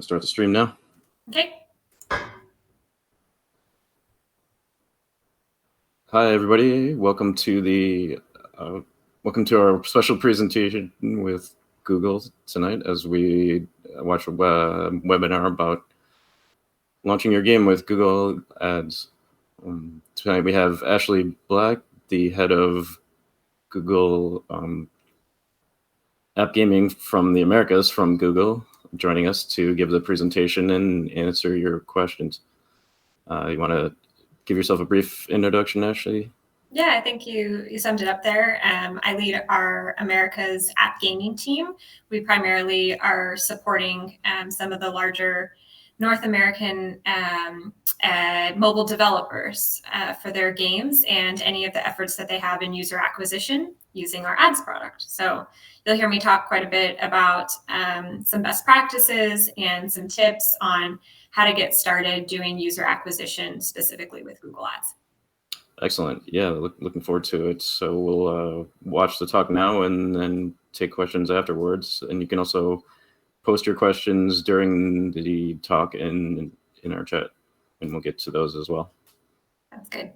gonna start the stream now. Okay. Hi, everybody. Welcome to our special presentation with Google tonight as we watch a webinar about launching your game with Google Ads. Tonight we have Ashley Black, the head of Google App Gaming from the Americas from Google, joining us to give the presentation and answer your questions. You want to give yourself a brief introduction, Ashley? Yeah, I think you summed it up there. I lead our Americas app gaming team. We primarily are supporting some of the larger North American mobile developers for their games and any of the efforts that they have in user acquisition using our ads product. So you'll hear me talk quite a bit about some best practices and some tips on how to get started doing user acquisition specifically with Google Ads. Excellent. Yeah, looking forward to it. So we'll watch the talk now and then take questions afterwards. And you can also post your questions during the talk in our chat, and we'll get to those as well. That's good.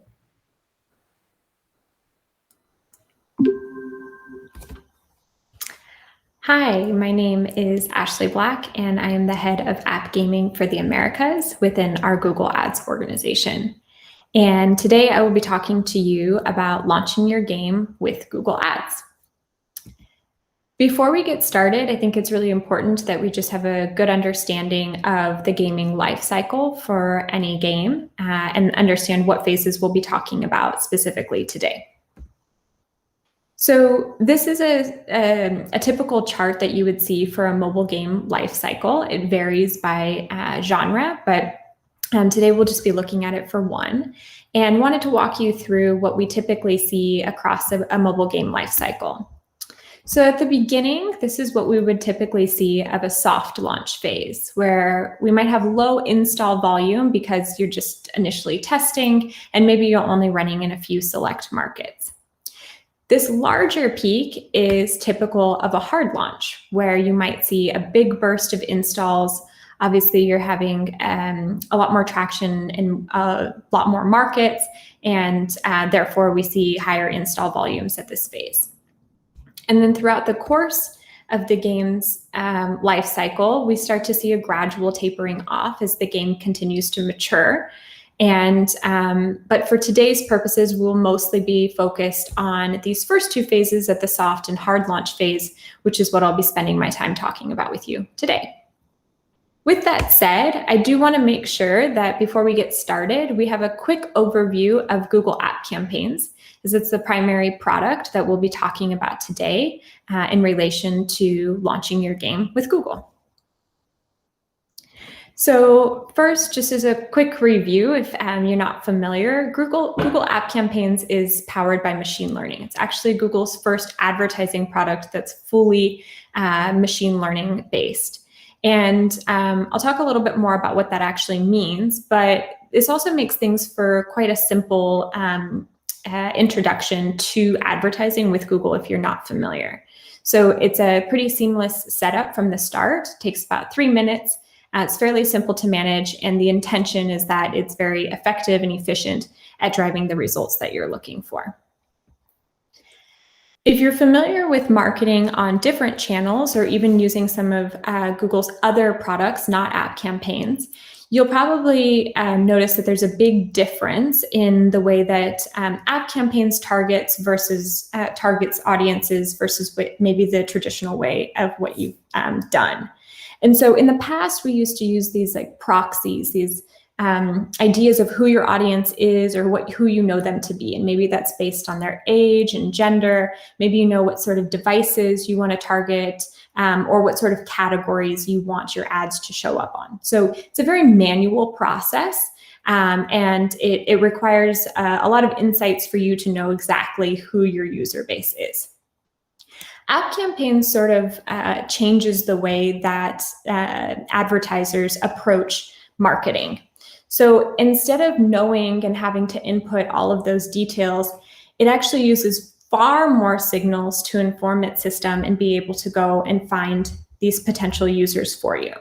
Hi, my name is Ashley Black, and I am the head of app gaming for the Americas within our Google Ads organization. And today I will be talking to you about launching your game with Google Ads. Before we get started, I think it's really important that we just have a good understanding of the gaming life cycle for any game and understand what phases we'll be talking about specifically today. So this is a typical chart that you would see for a mobile game life cycle. It varies by genre, but today we'll just be looking at it for one, and wanted to walk you through what we typically see across a mobile game life cycle. So at the beginning, this is what we would typically see of a soft launch phase, where we might have low install volume because you're just initially testing and maybe you're only running in a few select markets. This larger peak is typical of a hard launch, where you might see a big burst of installs. Obviously, you're having a lot more traction in a lot more markets, and therefore we see higher install volumes at this phase. And then throughout the course of the game's life cycle, we start to see a gradual tapering off as the game continues to mature. And but for today's purposes, we'll mostly be focused on these first two phases at the soft and hard launch phase, which is what I'll be spending my time talking about with you today. With that said, I do want to make sure that before we get started, we have a quick overview of Google App Campaigns, as it's the primary product that we'll be talking about today in relation to launching your game with Google. So first, just as a quick review, if you're not familiar, Google App Campaigns is powered by machine learning. It's actually Google's first advertising product that's fully machine learning based. And I'll talk a little bit more about what that actually means, but this also makes things for quite a simple introduction to advertising with Google if you're not familiar. So it's a pretty seamless setup from the start. It takes about 3 minutes. It's fairly simple to manage, and the intention is that it's very effective and efficient at driving the results that you're looking for. If you're familiar with marketing on different channels or even using some of Google's other products, not app campaigns, you'll probably notice that there's a big difference in the way that app campaigns targets audiences versus maybe the traditional way of what you've done. And so in the past, we used to use these like proxies, these ideas of who your audience is or who you know them to be. And maybe that's based on their age and gender. Maybe you know what sort of devices you want to target or what sort of categories you want your ads to show up on. So it's a very manual process. And it requires a lot of insights for you to know exactly who your user base is. App campaigns sort of changes the way that advertisers approach marketing. So instead of knowing and having to input all of those details, it actually uses far more signals to inform its system and be able to go and find these potential users for you.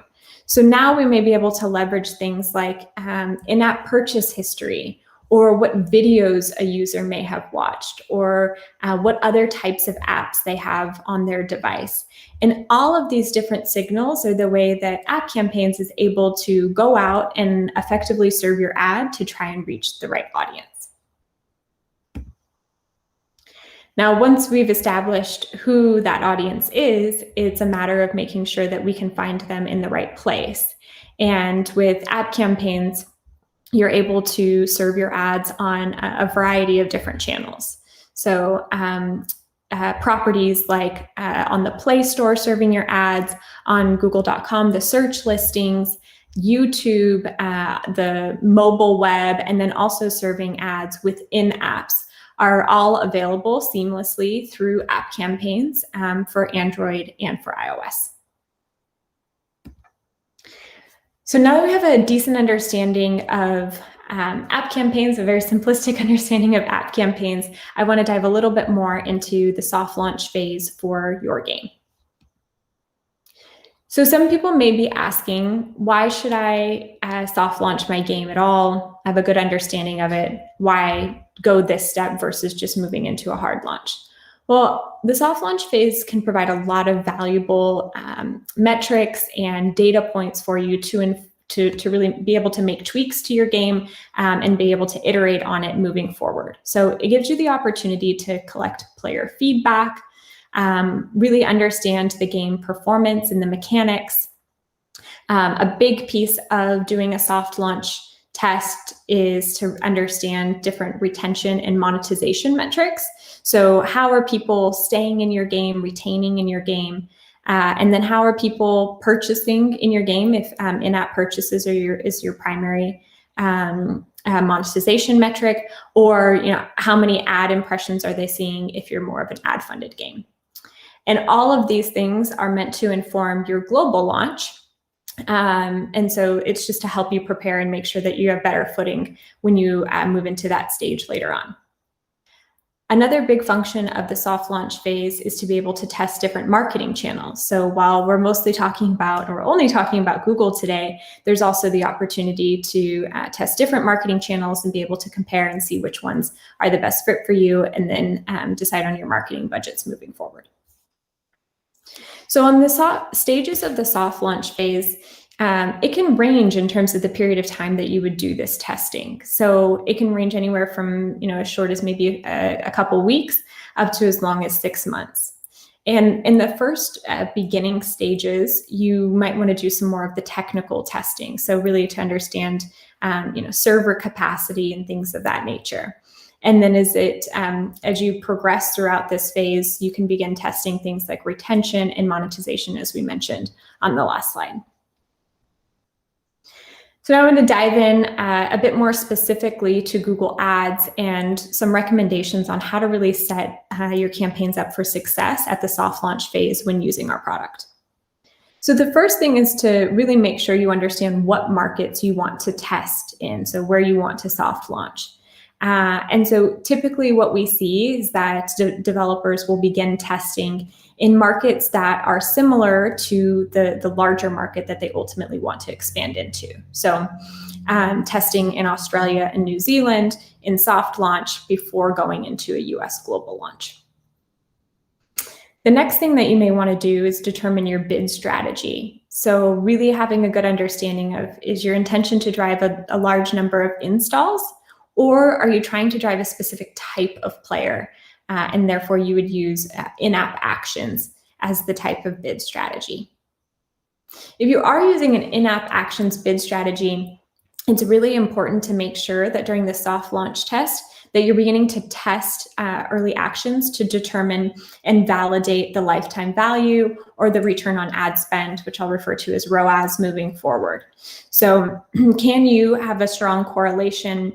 So now we may be able to leverage things like in-app purchase history, or what videos a user may have watched, or what other types of apps they have on their device. And all of these different signals are the way that App Campaigns is able to go out and effectively serve your ad to try and reach the right audience. Now, once we've established who that audience is, it's a matter of making sure that we can find them in the right place. And with App Campaigns, you're able to serve your ads on a variety of different channels. So properties like on the Play Store, serving your ads, on Google.com, the search listings, YouTube, the mobile web, and then also serving ads within apps are all available seamlessly through App Campaigns for Android and for iOS. So now that we have a decent understanding of App Campaigns, a very simplistic understanding of App Campaigns, I want to dive a little bit more into the soft launch phase for your game. So some people may be asking, why should I soft launch my game at all? I have a good understanding of it. Why go this step versus just moving into a hard launch? Well, the soft launch phase can provide a lot of valuable metrics and data points for you to really be able to make tweaks to your game and be able to iterate on it moving forward. So it gives you the opportunity to collect player feedback, really understand the game performance and the mechanics. A big piece of doing a soft launch test is to understand different retention and monetization metrics. So how are people staying in your game, retaining in your game? And then how are people purchasing in your game if in-app purchases is your primary monetization metric, or how many ad impressions are they seeing if you're more of an ad-funded game? And all of these things are meant to inform your global launch. And so it's just to help you prepare and make sure that you have better footing when you move into that stage later on. Another big function of the soft launch phase is to be able to test different marketing channels. So while we're mostly talking about, or only talking about Google today, there's also the opportunity to test different marketing channels and be able to compare and see which ones are the best fit for you, and then decide on your marketing budgets moving forward. So on the stages of the soft launch phase, it can range in terms of the period of time that you would do this testing. So it can range anywhere from as short as maybe a couple weeks up to as long as 6 months. And in the first beginning stages, you might want to do some more of the technical testing. So really to understand server capacity and things of that nature. And then as you progress throughout this phase, you can begin testing things like retention and monetization, as we mentioned on the last slide. So now I'm going to dive in a bit more specifically to Google Ads and some recommendations on how to really set your campaigns up for success at the soft launch phase when using our product. So the first thing is to really make sure you understand what markets you want to test in, so where you want to soft launch. And so typically what we see is that developers will begin testing in markets that are similar to the larger market that they ultimately want to expand into. So testing in Australia and New Zealand in soft launch before going into a US global launch. The next thing that you may want to do is determine your bid strategy. So really having a good understanding of, is your intention to drive a large number of installs? Or are you trying to drive a specific type of player? And therefore you would use in-app actions as the type of bid strategy. If you are using an in-app actions bid strategy, it's really important to make sure that during the soft launch test that you're beginning to test early actions to determine and validate the lifetime value or the return on ad spend, which I'll refer to as ROAS moving forward. So can you have a strong correlation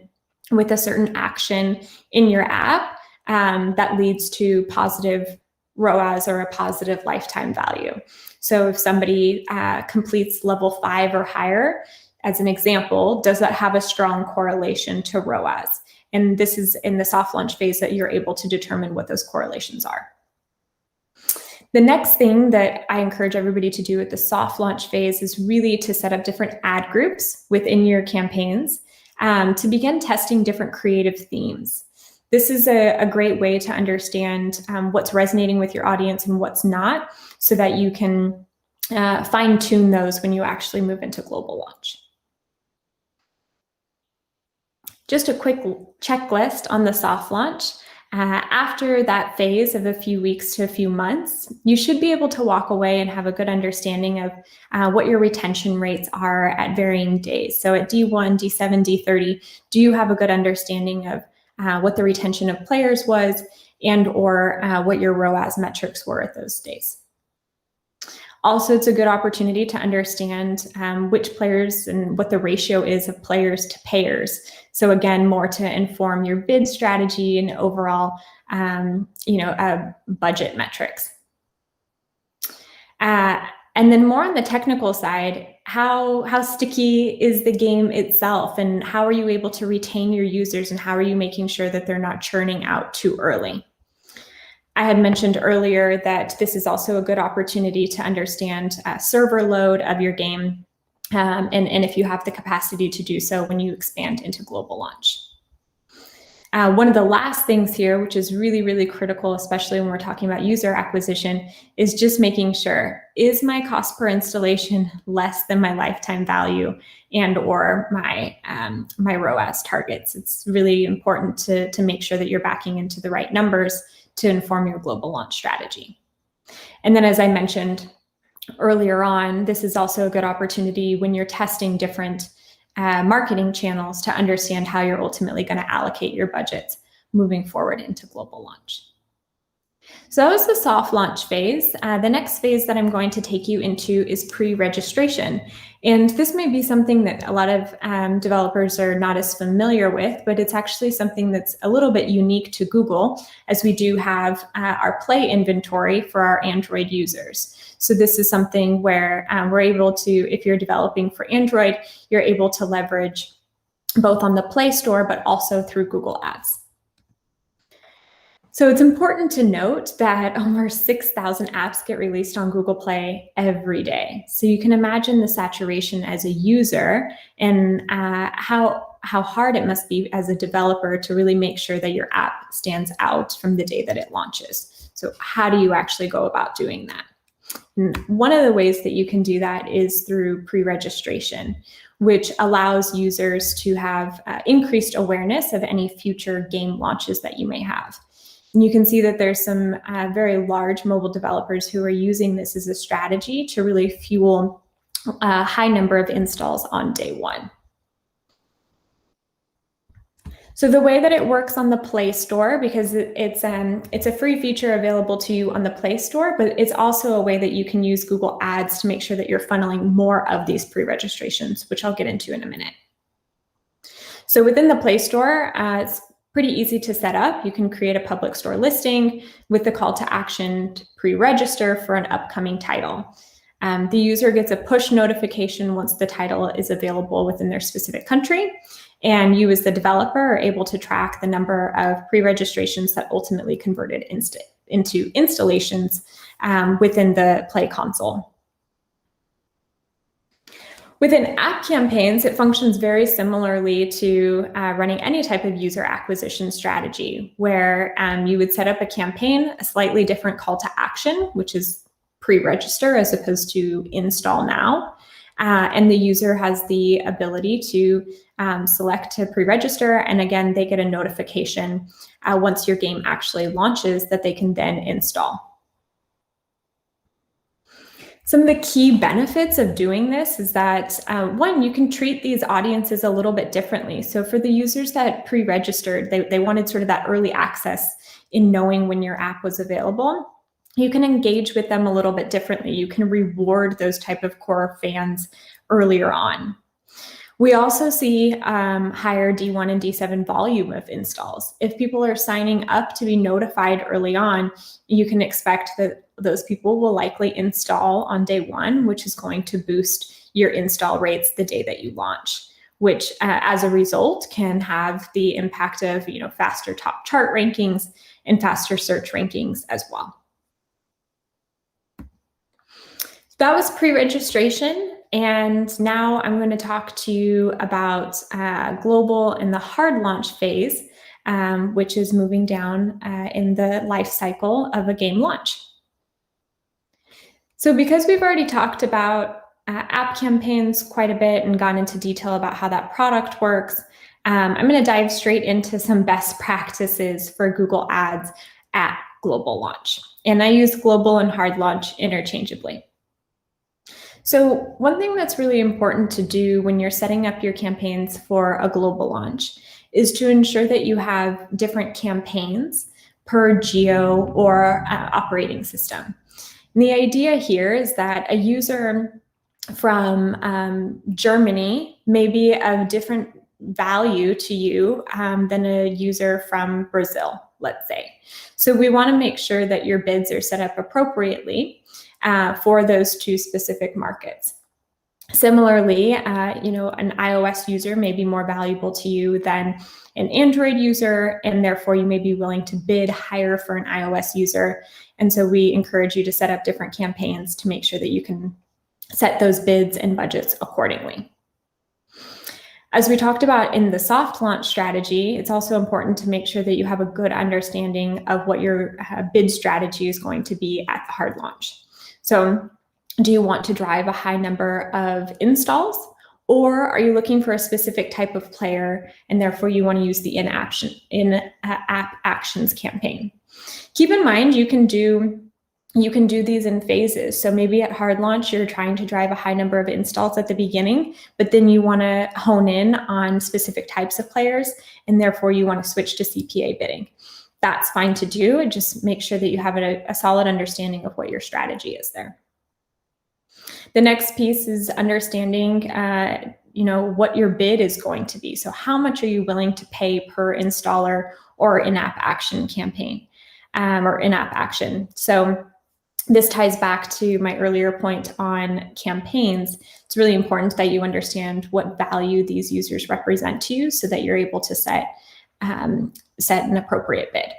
with a certain action in your app that leads to positive ROAS or a positive lifetime value? So if somebody completes level 5 or higher, as an example, does that have a strong correlation to ROAS? And this is in the soft launch phase that you're able to determine what those correlations are. The next thing that I encourage everybody to do at the soft launch phase is really to set up different ad groups within your campaigns to begin testing different creative themes. This is a great way to understand what's resonating with your audience and what's not, so that you can fine-tune those when you actually move into global launch. Just a quick checklist on the soft launch. After that phase of a few weeks to a few months, you should be able to walk away and have a good understanding of what your retention rates are at varying days. So at D1, D7, D30, do you have a good understanding of what the retention of players was and or what your ROAS metrics were at those days? Also, it's a good opportunity to understand which players and what the ratio is of players to payers. So again, more to inform your bid strategy and overall, budget metrics. And then more on the technical side, how sticky is the game itself, and how are you able to retain your users, and how are you making sure that they're not churning out too early? I had mentioned earlier that this is also a good opportunity to understand server load of your game, and if you have the capacity to do so when you expand into global launch. One of the last things here, which is really, really critical, especially when we're talking about user acquisition, is just making sure, is my cost per installation less than my lifetime value and or my ROAS targets? It's really important to make sure that you're backing into the right numbers to inform your global launch strategy. And then, as I mentioned earlier on, this is also a good opportunity when you're testing different marketing channels to understand how you're ultimately going to allocate your budgets moving forward into global launch. So that was the soft launch phase. The next phase that I'm going to take you into is pre-registration. And this may be something that a lot of developers are not as familiar with, but it's actually something that's a little bit unique to Google, as we do have our Play inventory for our Android users. So this is something where we're able to, if you're developing for Android, you're able to leverage both on the Play Store, but also through Google Ads. So it's important to note that over 6,000 apps get released on Google Play every day. So you can imagine the saturation as a user and how hard it must be as a developer to really make sure that your app stands out from the day that it launches. So how do you actually go about doing that? And one of the ways that you can do that is through pre-registration, which allows users to have increased awareness of any future game launches that you may have. And you can see that there's some very large mobile developers who are using this as a strategy to really fuel a high number of installs on day one. So the way that it works on the Play Store, because it's a free feature available to you on the Play Store, but it's also a way that you can use Google Ads to make sure that you're funneling more of these pre-registrations, which I'll get into in a minute. So within the Play Store, it's pretty easy to set up. You can create a public store listing with the call to action to pre-register for an upcoming title. The user gets a push notification once the title is available within their specific country, and you as the developer are able to track the number of pre-registrations that ultimately converted into installations within the Play console. Within app campaigns, it functions very similarly to running any type of user acquisition strategy, where you would set up a campaign, a slightly different call to action, which is pre-register as opposed to install now. And the user has the ability to select to pre-register. And again, they get a notification once your game actually launches that they can then install. Some of the key benefits of doing this is that, one, you can treat these audiences a little bit differently. So for the users that pre-registered, they wanted sort of that early access in knowing when your app was available. You can engage with them a little bit differently. You can reward those type of core fans earlier on. We also see higher D1 and D7 volume of installs. If people are signing up to be notified early on, you can expect that those people will likely install on day one, which is going to boost your install rates the day that you launch, which as a result can have the impact of faster top chart rankings and faster search rankings as well. That was pre-registration. And now I'm going to talk to you about global and the hard launch phase, which is moving down in the life cycle of a game launch. So because we've already talked about app campaigns quite a bit and gone into detail about how that product works, I'm going to dive straight into some best practices for Google Ads at global launch. And I use global and hard launch interchangeably. So one thing that's really important to do when you're setting up your campaigns for a global launch is to ensure that you have different campaigns per geo or operating system. And the idea here is that a user from Germany may be of different value to you than a user from Brazil, let's say. So we want to make sure that your bids are set up appropriately for those two specific markets. Similarly, an iOS user may be more valuable to you than an Android user, and therefore you may be willing to bid higher for an iOS user. And so we encourage you to set up different campaigns to make sure that you can set those bids and budgets accordingly. As we talked about in the soft launch strategy, it's also important to make sure that you have a good understanding of what your bid strategy is going to be at the hard launch. So do you want to drive a high number of installs, or are you looking for a specific type of player and therefore you want to use the in-app actions campaign? Keep in mind, you can do these in phases. So maybe at hard launch, you're trying to drive a high number of installs at the beginning, but then you want to hone in on specific types of players, and therefore you want to switch to CPA bidding. That's fine to do, and just make sure that you have a solid understanding of what your strategy is there. The next piece is understanding what your bid is going to be. So how much are you willing to pay per installer or in-app action campaign or in-app action? So this ties back to my earlier point on campaigns. It's really important that you understand what value these users represent to you so that you're able to set an appropriate bid.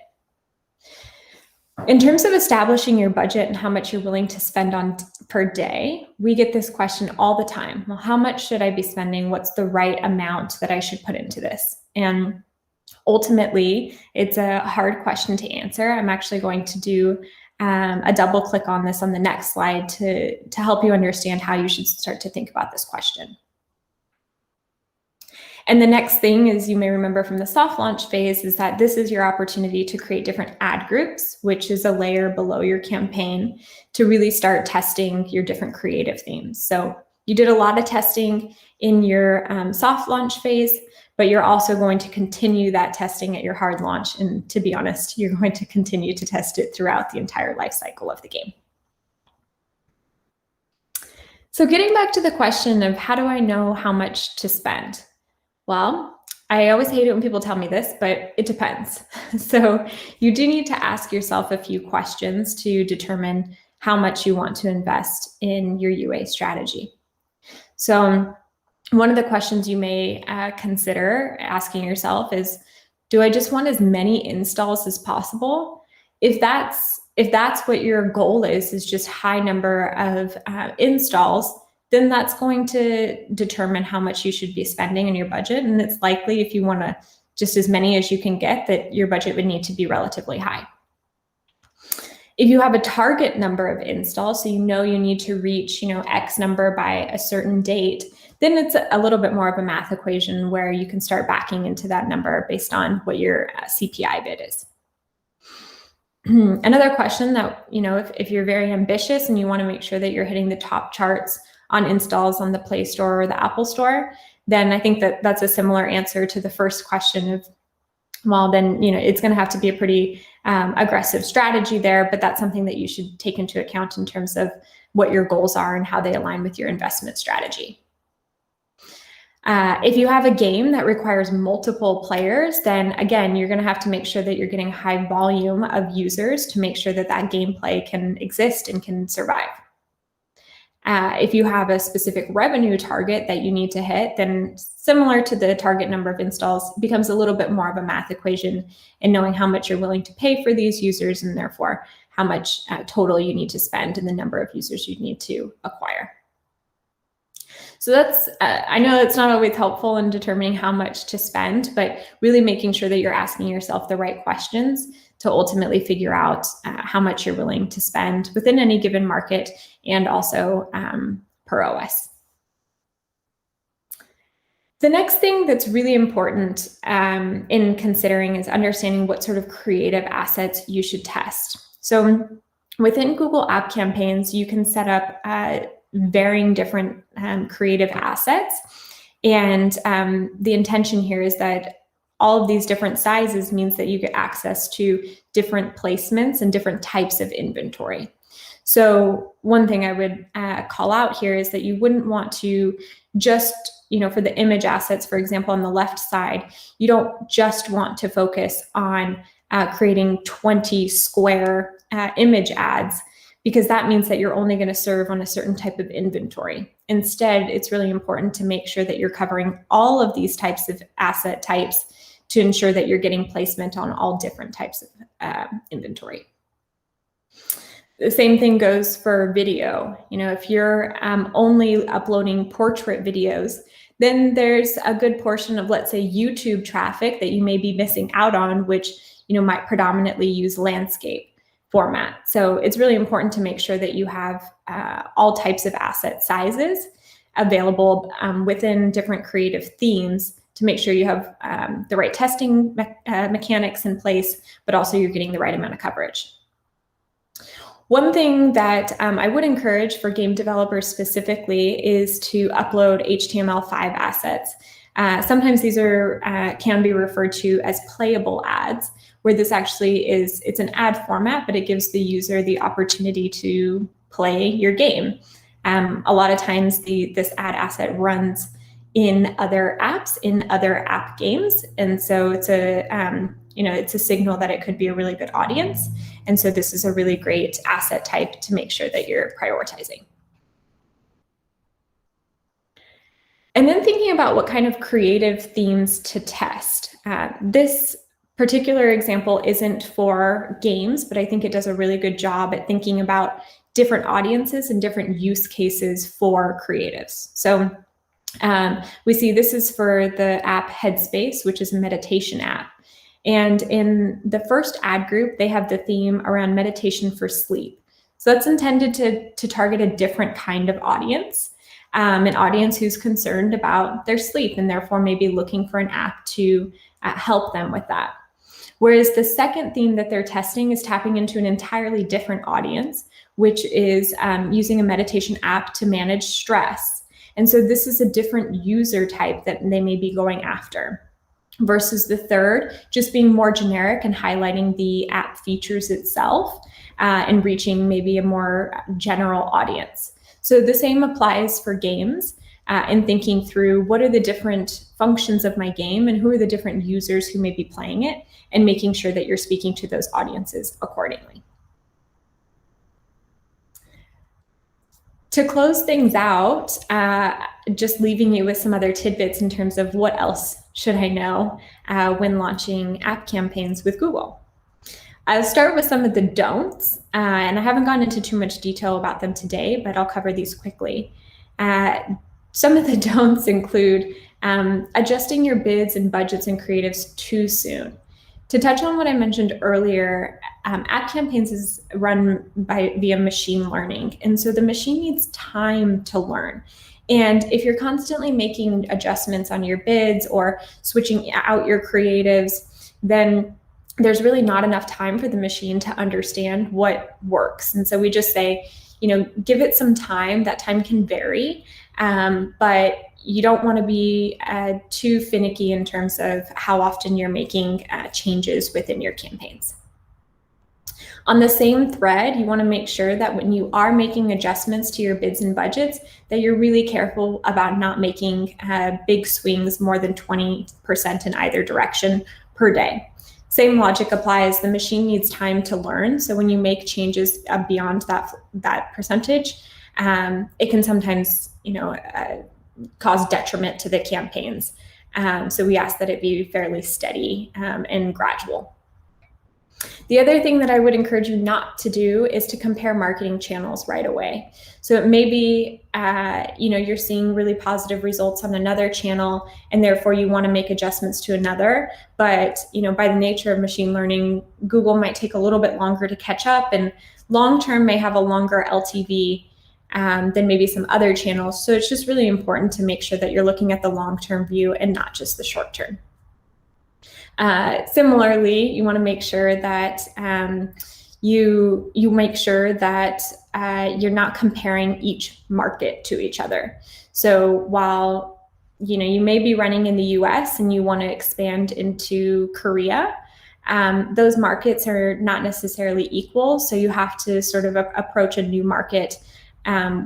In terms of establishing your budget and how much you're willing to spend on per day, we get this question all the time. Well, how much should I be spending? What's the right amount that I should put into this? And ultimately, it's a hard question to answer. I'm actually going to do a double click on this on the next slide to help you understand how you should start to think about this question. And the next thing is, you may remember from the soft launch phase, is that this is your opportunity to create different ad groups, which is a layer below your campaign, to really start testing your different creative themes. So you did a lot of testing in your soft launch phase, but you're also going to continue that testing at your hard launch. And to be honest, you're going to continue to test it throughout the entire life cycle of the game. So getting back to the question of how do I know how much to spend? Well, I always hate it when people tell me this, but it depends. So you do need to ask yourself a few questions to determine how much you want to invest in your UA strategy. So one of the questions you may consider asking yourself is, do I just want as many installs as possible? If that's what your goal is just high number of installs, then that's going to determine how much you should be spending in your budget. And it's likely, if you want to just as many as you can get, that your budget would need to be relatively high. If you have a target number of installs, so you need to reach X number by a certain date, then it's a little bit more of a math equation where you can start backing into that number based on what your CPI bid is. Another question that, if you're very ambitious and you want to make sure that you're hitting the top charts on installs on the Play Store or the Apple Store, then I think that that's a similar answer to the first question of, well, then, it's going to have to be a pretty aggressive strategy there, but that's something that you should take into account in terms of what your goals are and how they align with your investment strategy. If you have a game that requires multiple players, then again, you're going to have to make sure that you're getting high volume of users to make sure that that gameplay can exist and can survive. If you have a specific revenue target that you need to hit, then similar to the target number of installs, it becomes a little bit more of a math equation in knowing how much you're willing to pay for these users, and therefore how much total you need to spend and the number of users you need to acquire. So that's, I know it's not always helpful in determining how much to spend, but really making sure that you're asking yourself the right questions to ultimately figure out how much you're willing to spend within any given market and also per OS. The next thing that's really important in considering is understanding what sort of creative assets you should test. So within Google App Campaigns, you can set up varying different creative assets. And the intention here is that all of these different sizes means that you get access to different placements and different types of inventory. So one thing I would call out here is that you wouldn't want to just, for the image assets, for example, on the left side, you don't just want to focus on creating 20 square image ads, because that means that you're only going to serve on a certain type of inventory. Instead, it's really important to make sure that you're covering all of these types of asset types to ensure that you're getting placement on all different types of inventory. The same thing goes for video. If you're only uploading portrait videos, then there's a good portion of, let's say, YouTube traffic that you may be missing out on, which might predominantly use landscape format. So it's really important to make sure that you have all types of asset sizes available within different creative themes to make sure you have the right testing mechanics in place, but also you're getting the right amount of coverage. One thing that I would encourage for game developers specifically is to upload HTML5 assets. Sometimes these can be referred to as playable ads, where this actually it's an ad format, but it gives the user the opportunity to play your game. A lot of times this ad asset runs in other apps, in other app games. And so it's a signal that it could be a really good audience. And so this is a really great asset type to make sure that you're prioritizing. And then thinking about what kind of creative themes to test. This particular example isn't for games, but I think it does a really good job at thinking about different audiences and different use cases for creatives. So we see this is for the app Headspace, which is a meditation app. And in the first ad group, they have the theme around meditation for sleep. So that's intended to target a different kind of audience, an audience who's concerned about their sleep and therefore maybe looking for an app to help them with that. Whereas the second theme that they're testing is tapping into an entirely different audience, which is using a meditation app to manage stress. And so this is a different user type that they may be going after, versus the third just being more generic and highlighting the app features itself and reaching maybe a more general audience. So the same applies for games and thinking through what are the different functions of my game and who are the different users who may be playing it, and making sure that you're speaking to those audiences accordingly. To close things out, just leaving you with some other tidbits in terms of what else should I know when launching app campaigns with Google. I'll start with some of the don'ts, and I haven't gone into too much detail about them today, but I'll cover these quickly. Some of the don'ts include adjusting your bids and budgets and creatives too soon. To touch on what I mentioned earlier, app campaigns is run via machine learning. And so the machine needs time to learn. And if you're constantly making adjustments on your bids or switching out your creatives, then there's really not enough time for the machine to understand what works. And so we just say, give it some time. That time can vary, but you don't want to be too finicky in terms of how often you're making changes within your campaigns. On the same thread, you want to make sure that when you are making adjustments to your bids and budgets, that you're really careful about not making big swings more than 20% in either direction per day. Same logic applies. The machine needs time to learn. So when you make changes beyond that percentage, it can sometimes, cause detriment to the campaigns. So we ask that it be fairly steady and gradual. The other thing that I would encourage you not to do is to compare marketing channels right away. So it may be, you're seeing really positive results on another channel, and therefore you want to make adjustments to another. But, by the nature of machine learning, Google might take a little bit longer to catch up, and long-term may have a longer LTV than maybe some other channels. So it's just really important to make sure that you're looking at the long-term view and not just the short-term. Similarly, you want to make sure that you make sure that you're not comparing each market to each other. So while you may be running in the US and you want to expand into Korea, those markets are not necessarily equal. So you have to sort of approach a new market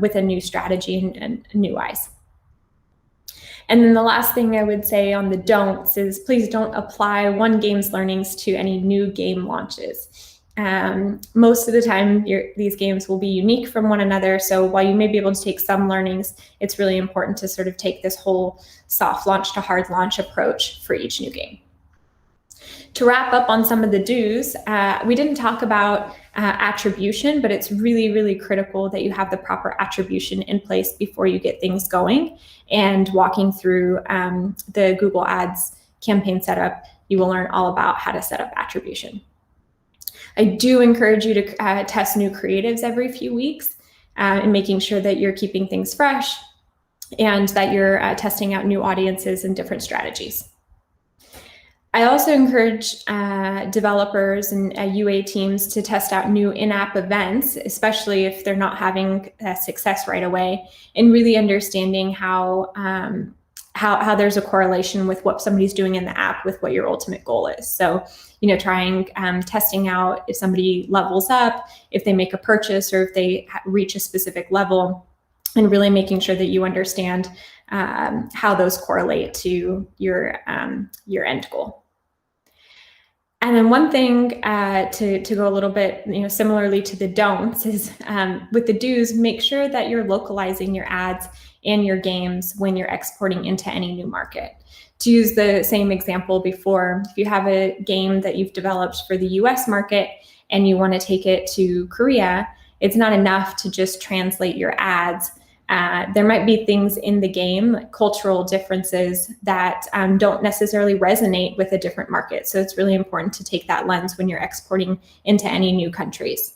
with a new strategy and new eyes. And then the last thing I would say on the don'ts is please don't apply one game's learnings to any new game launches. Most of the time, these games will be unique from one another. So while you may be able to take some learnings, it's really important to sort of take this whole soft launch to hard launch approach for each new game. To wrap up on some of the do's, we didn't talk about attribution, but it's really, really critical that you have the proper attribution in place before you get things going. And walking through the Google Ads campaign setup, you will learn all about how to set up attribution. I do encourage you to test new creatives every few weeks and making sure that you're keeping things fresh and that you're testing out new audiences and different strategies. I also encourage developers and UA teams to test out new in-app events, especially if they're not having success right away, and really understanding how there's a correlation with what somebody's doing in the app with what your ultimate goal is. So, trying testing out if somebody levels up, if they make a purchase, or if they reach a specific level, and really making sure that you understand how those correlate to your end goal. And then one thing to go a little bit, similarly to the don'ts is with the do's, make sure that you're localizing your ads and your games when you're exporting into any new market. To use the same example before, if you have a game that you've developed for the US market and you want to take it to Korea, it's not enough to just translate your ads. There might be things in the game, like cultural differences, that don't necessarily resonate with a different market. So it's really important to take that lens when you're exporting into any new countries.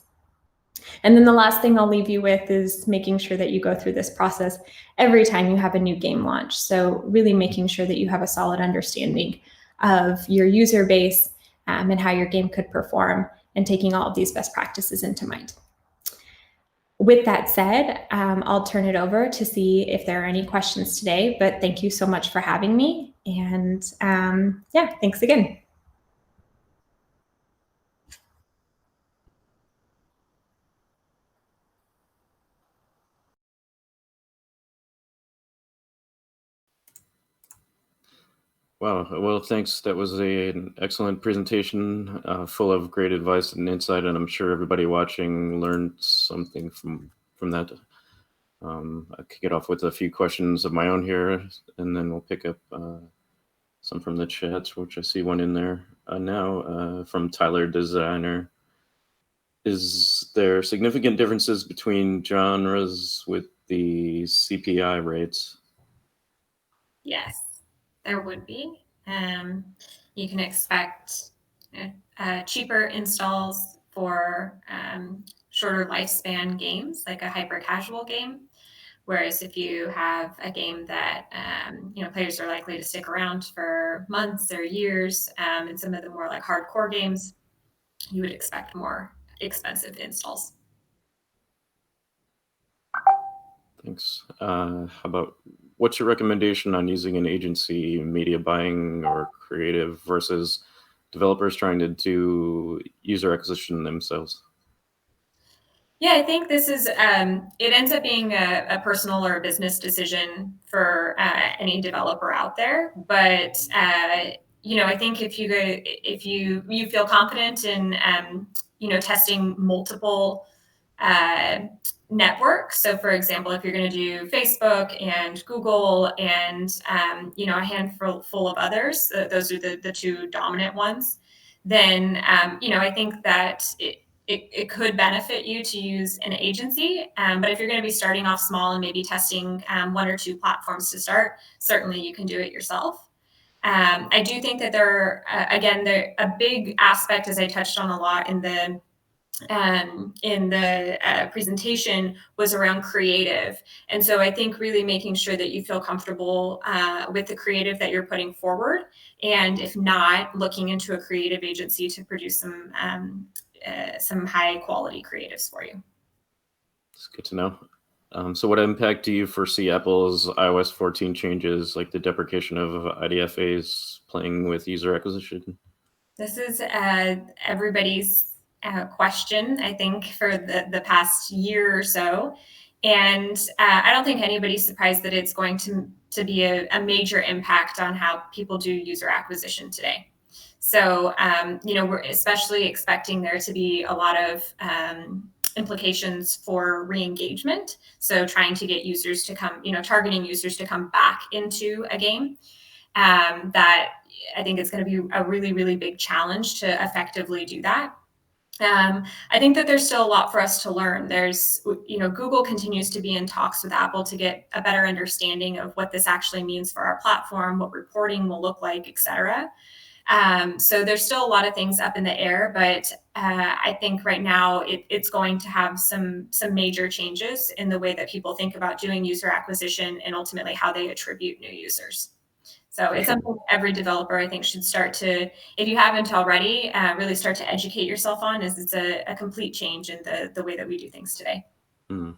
And then the last thing I'll leave you with is making sure that you go through this process every time you have a new game launch. So really making sure that you have a solid understanding of your user base and how your game could perform, and taking all of these best practices into mind. With that said, I'll turn it over to see if there are any questions today, but thank you so much for having me. And thanks again. Wow. Well, thanks. That was an excellent presentation, full of great advice and insight, and I'm sure everybody watching learned something from that. I'll kick it off with a few questions of my own here, and then we'll pick up some from the chats, which I see one in there now from Tyler Designer. Is there significant differences between genres with the CPI rates? Yes, there would be. You can expect cheaper installs for shorter lifespan games, like a hyper casual game. Whereas if you have a game that players are likely to stick around for months or years, and some of the more like hardcore games, you would expect more expensive installs. Thanks. How about, what's your recommendation on using an agency, media buying or creative, versus developers trying to do user acquisition themselves? Yeah, I think this is, it ends up being a personal or a business decision for any developer out there. But, I think if you feel confident in, testing multiple network. So for example, if you're going to do Facebook and Google and a handful of others, those are the two dominant ones, then I think that it could benefit you to use an agency. But if you're going to be starting off small and maybe testing one or two platforms to start, certainly you can do it yourself. I do think that a big aspect, as I touched on a lot in the presentation, was around creative. And so I think really making sure that you feel comfortable with the creative that you're putting forward. And if not, looking into a creative agency to produce some high quality creatives for you. It's good to know. So what impact do you foresee Apple's iOS 14 changes, like the deprecation of IDFAs, playing with user acquisition? This is everybody's question, I think, for the past year or so. And I don't think anybody's surprised that it's going to be a major impact on how people do user acquisition today. So, we're especially expecting there to be a lot of implications for re-engagement. So trying to get users to come, targeting users to come back into a game. That I think it's going to be a really, really big challenge to effectively do that. I think that there's still a lot for us to learn. Google continues to be in talks with Apple to get a better understanding of what this actually means for our platform, what reporting will look like, et cetera. So there's still a lot of things up in the air, but I think right now it's going to have some major changes in the way that people think about doing user acquisition and ultimately how they attribute new users. So it's something every developer, I think, should start to, if you haven't already, really start to educate yourself on, as it's a complete change in the way that we do things today. Mm.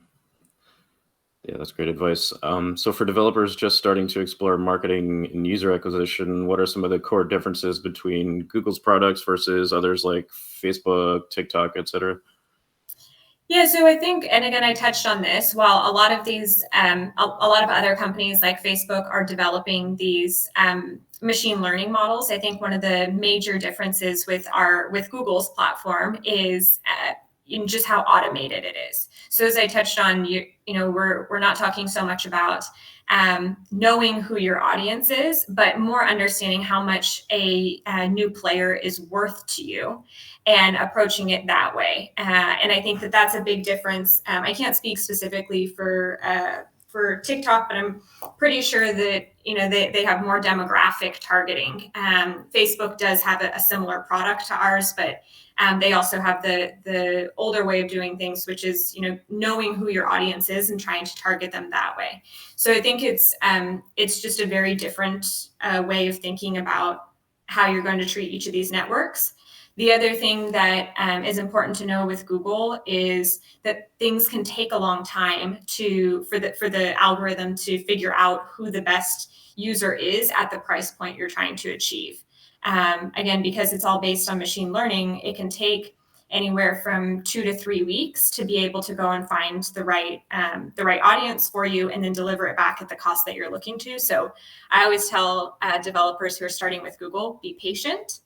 Yeah, that's great advice. So for developers just starting to explore marketing and user acquisition, what are some of the core differences between Google's products versus others like Facebook, TikTok, et cetera? Yeah, so I think, and again, I touched on this, while a lot of these, a lot of other companies like Facebook are developing these machine learning models, I think one of the major differences with Google's platform is in just how automated it is. So as I touched on, we're not talking so much about knowing who your audience is, but more understanding how much a new player is worth to you and approaching it that way. And I think that that's a big difference. I can't speak specifically for TikTok, but I'm pretty sure that they have more demographic targeting. Facebook does have a similar product to ours, but they also have the older way of doing things, which is knowing who your audience is and trying to target them that way. So I think it's just a very different way of thinking about how you're going to treat each of these networks. The other thing that is important to know with Google is that things can take a long time for the algorithm to figure out who the best user is at the price point you're trying to achieve. Again, because it's all based on machine learning, it can take anywhere from 2 to 3 weeks to be able to go and find the right audience for you and then deliver it back at the cost that you're looking to. So I always tell developers who are starting with Google, be patient.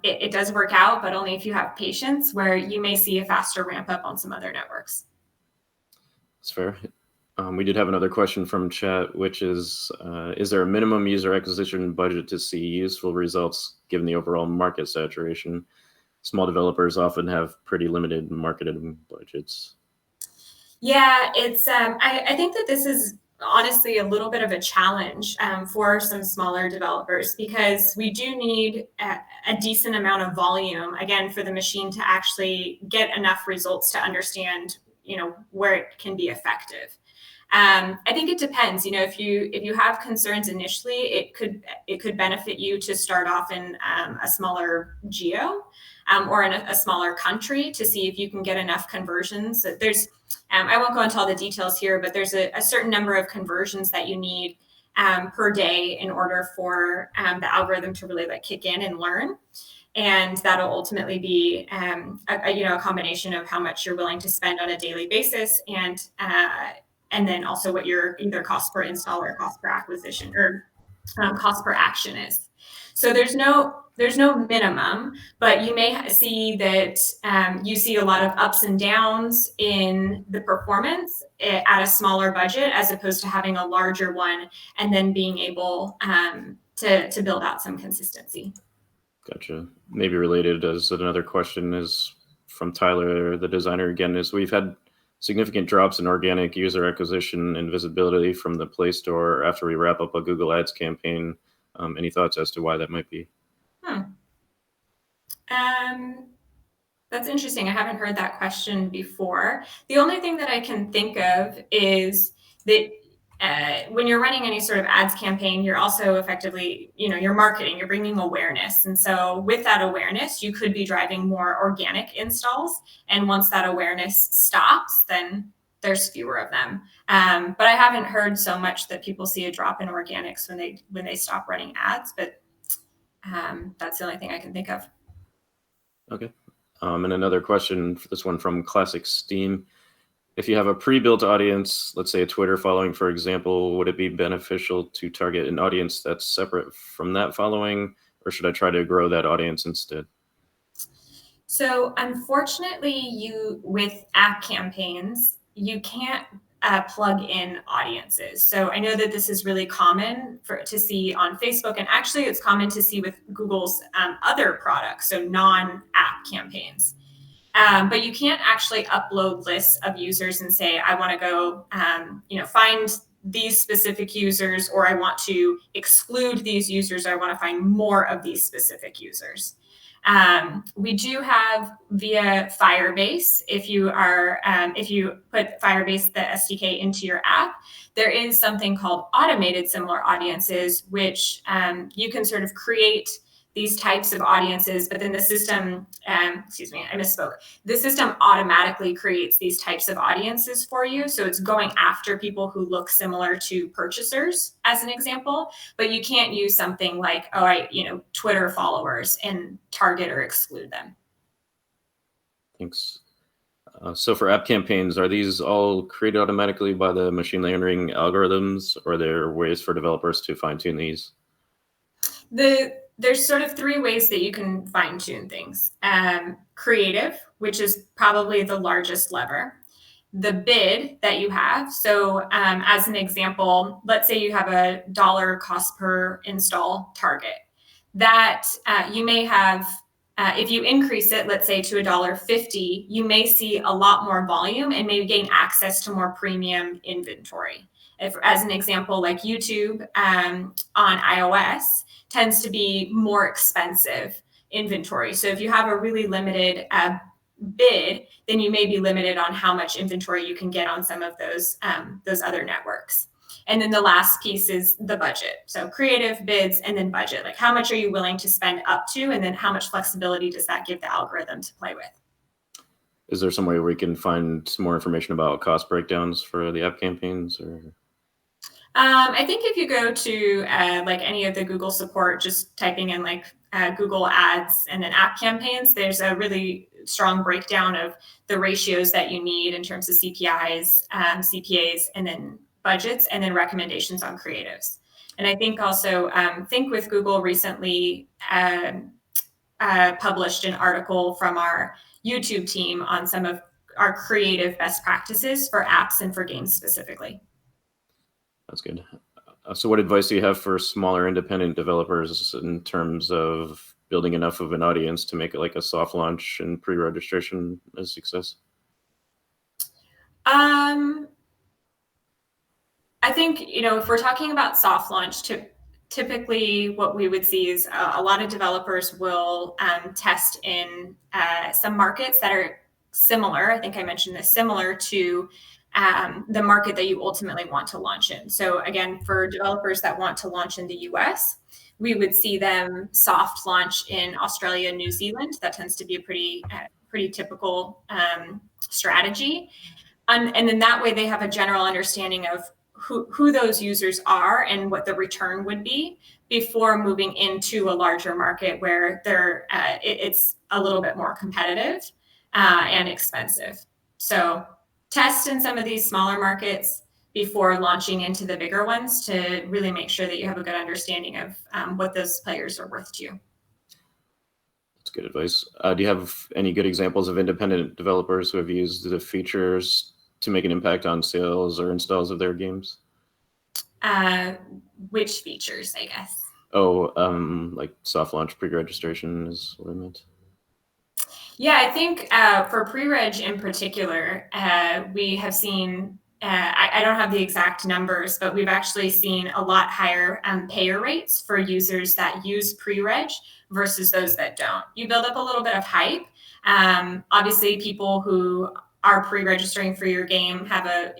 It does work out, but only if you have patience, where you may see a faster ramp up on some other networks. That's fair. We did have another question from chat, which is there a minimum user acquisition budget to see useful results given the overall market saturation? Small developers often have pretty limited marketing budgets. Yeah, it's I think that this is honestly a little bit of a challenge for some smaller developers, because we do need a decent amount of volume, again, for the machine to actually get enough results to understand where it can be effective. I think it depends. If you have concerns initially, it could benefit you to start off in a smaller geo or in a smaller country to see if you can get enough conversions. There's I won't go into all the details here, but there's a certain number of conversions that you need per day in order for the algorithm to really kick in and learn. And that'll ultimately be a combination of how much you're willing to spend on a daily basis, and then also what your either cost per install or cost per acquisition or cost per action is. So there's no minimum, but you may see that you see a lot of ups and downs in the performance at a smaller budget, as opposed to having a larger one and then being able to build out some consistency. Gotcha. Maybe related as another question is from Tyler, the designer, again, is we've had significant drops in organic user acquisition and visibility from the Play Store after we wrap up a Google Ads campaign. Any thoughts as to why that might be? That's interesting. I haven't heard that question before. The only thing that I can think of is that when you're running any sort of ads campaign, you're also effectively, you're marketing, you're bringing awareness. And so with that awareness, you could be driving more organic installs. And once that awareness stops, then there's fewer of them. But I haven't heard so much that people see a drop in organics when they stop running ads. But that's the only thing I can think of. Okay. And another question, for this one from Classic Steam. If you have a pre-built audience, let's say a Twitter following, for example, would it be beneficial to target an audience that's separate from that following, or should I try to grow that audience instead? So unfortunately, with app campaigns, you can't plug in audiences. So I know that this is really common to see on Facebook, and actually it's common to see with Google's other products, so non-app campaigns. But you can't actually upload lists of users and say, I want to go, find these specific users, or I want to exclude these users, or I want to find more of these specific users. We do have via Firebase, if you put Firebase, the SDK, into your app, there is something called automated similar audiences, which you can sort of create these types of audiences, but then the system, I misspoke. The system automatically creates these types of audiences for you. So it's going after people who look similar to purchasers, as an example, but you can't use something like, Twitter followers and target or exclude them. Thanks. So for app campaigns, are these all created automatically by the machine learning algorithms, or are there ways for developers to fine tune these? There's sort of three ways that you can fine tune things. Creative, which is probably the largest lever. The bid that you have. So as an example, let's say you have a $1 cost per install target. That you may have, if you increase it, let's say to $1.50, you may see a lot more volume and maybe gain access to more premium inventory. If, as an example, like YouTube on iOS tends to be more expensive inventory. So if you have a really limited bid, then you may be limited on how much inventory you can get on some of those other networks. And then the last piece is the budget. So creative, bids, and then budget. Like, how much are you willing to spend up to, and then how much flexibility does that give the algorithm to play with? Is there some way we can find more information about cost breakdowns for the app campaigns? Or I think if you go to like any of the Google support, just typing in like Google Ads and then app campaigns, there's a really strong breakdown of the ratios that you need in terms of CPIs, CPAs, and then budgets, and then recommendations on creatives. And I think also, Think with Google recently published an article from our YouTube team on some of our creative best practices for apps and for games specifically. That's good. So what advice do you have for smaller independent developers in terms of building enough of an audience to make it like a soft launch and pre-registration a success? I think, if we're talking about soft launch, typically what we would see is a lot of developers will test in some markets that are similar. I think I mentioned this, similar to the market that you ultimately want to launch in. So again, for developers that want to launch in the US, we would see them soft launch in Australia and New Zealand. That tends to be a pretty typical strategy. And then that way they have a general understanding of who those users are and what the return would be before moving into a larger market where it's a little bit more competitive and expensive. So test in some of these smaller markets before launching into the bigger ones to really make sure that you have a good understanding of what those players are worth to you. That's good advice. Do you have any good examples of independent developers who have used the features to make an impact on sales or installs of their games? Which features, I guess? Oh, like soft launch pre-registration is what I meant. Yeah, I think for pre-reg in particular, we have seen, I don't have the exact numbers, but we've actually seen a lot higher payer rates for users that use pre-reg versus those that don't. You build up a little bit of hype. Obviously, people who are pre-registering for your game have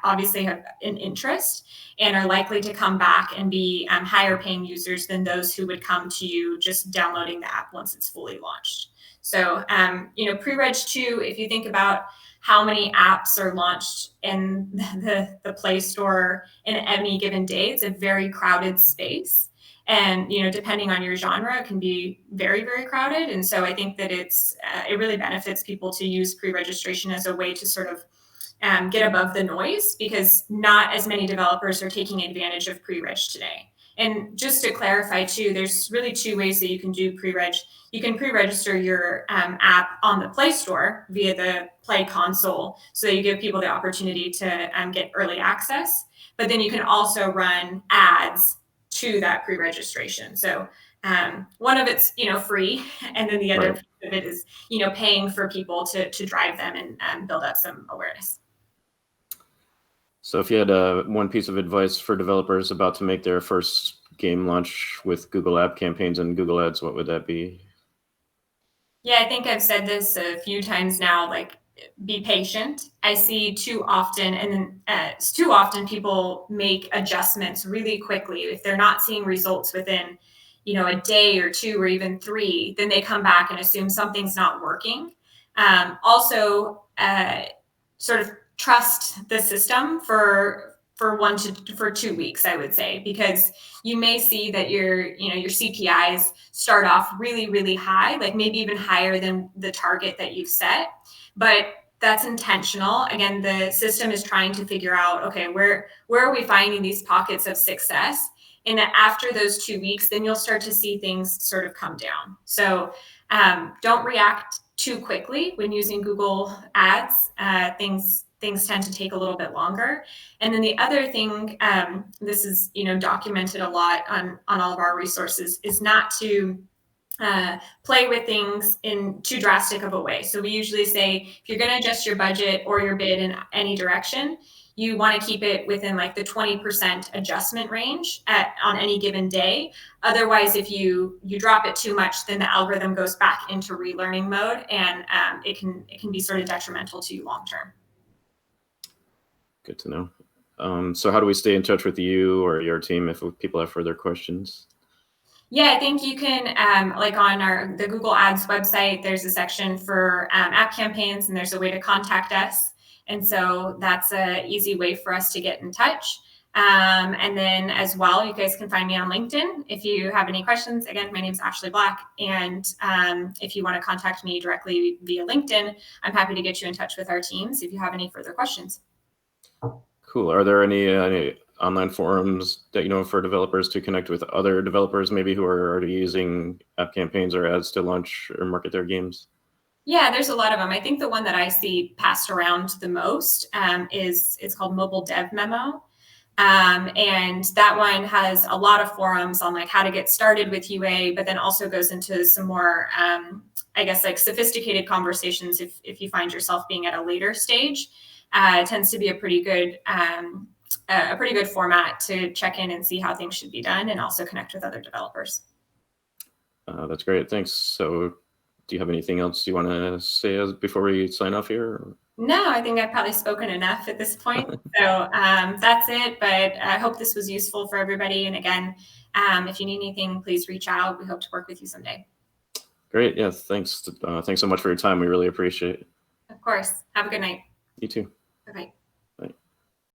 obviously have an interest and are likely to come back and be higher paying users than those who would come to you just downloading the app once it's fully launched. So, pre-reg 2, if you think about how many apps are launched in the Play Store in any given day, it's a very crowded space. And, depending on your genre, it can be very, very crowded. And so I think that it really benefits people to use pre-registration as a way to sort of get above the noise, because not as many developers are taking advantage of pre-reg today. And just to clarify too, there's really two ways that you can do pre-reg. You can pre-register your app on the Play Store via the Play console, so that you give people the opportunity to get early access. But then you can also run ads to that pre-registration. So one of it's free, and then the other Right. piece of it is paying for people to drive them and build up some awareness. So if you had one piece of advice for developers about to make their first game launch with Google App Campaigns and Google Ads, what would that be? Yeah, I think I've said this a few times now, like, be patient. I see too often, and too often people make adjustments really quickly. If they're not seeing results within, a day or two or even 3, then they come back and assume something's not working. Also, sort of trust the system for 2 weeks, I would say, because you may see that your CPIs start off really, really high, like maybe even higher than the target that you've set. But that's intentional. Again, the system is trying to figure out, okay, where are we finding these pockets of success? And after those 2 weeks, then you'll start to see things sort of come down. So don't react too quickly when using Google Ads. Things tend to take a little bit longer. And then the other thing, this is documented a lot on all of our resources, is not to play with things in too drastic of a way. So we usually say, if you're going to adjust your budget or your bid in any direction, you want to keep it within like the 20% adjustment range on any given day. Otherwise, if you drop it too much, then the algorithm goes back into relearning mode, and it can be sort of detrimental to you long term. Good to know. So how do we stay in touch with you or your team if people have further questions? Yeah, I think you can, like on the Google Ads website, there's a section for app campaigns, and there's a way to contact us. And so that's an easy way for us to get in touch. And then as well, you guys can find me on LinkedIn if you have any questions. Again, my name's Ashley Black. And if you want to contact me directly via LinkedIn, I'm happy to get you in touch with our teams if you have any further questions. Cool. Are there any online forums that for developers to connect with other developers maybe who are already using app campaigns or ads to launch or market their games? Yeah, there's a lot of them. I think the one that I see passed around the most it's called Mobile Dev Memo. And that one has a lot of forums on like how to get started with UA, but then also goes into some more, I guess, like sophisticated conversations if you find yourself being at a later stage. It tends to be a pretty good format to check in and see how things should be done, and also connect with other developers. That's great. Thanks. So do you have anything else you want to say before we sign off here? No, I think I've probably spoken enough at this point. So that's it. But I hope this was useful for everybody. And again, if you need anything, please reach out. We hope to work with you someday. Great. Yes. Thanks. Thanks so much for your time. We really appreciate it. Of course. Have a good night. You too.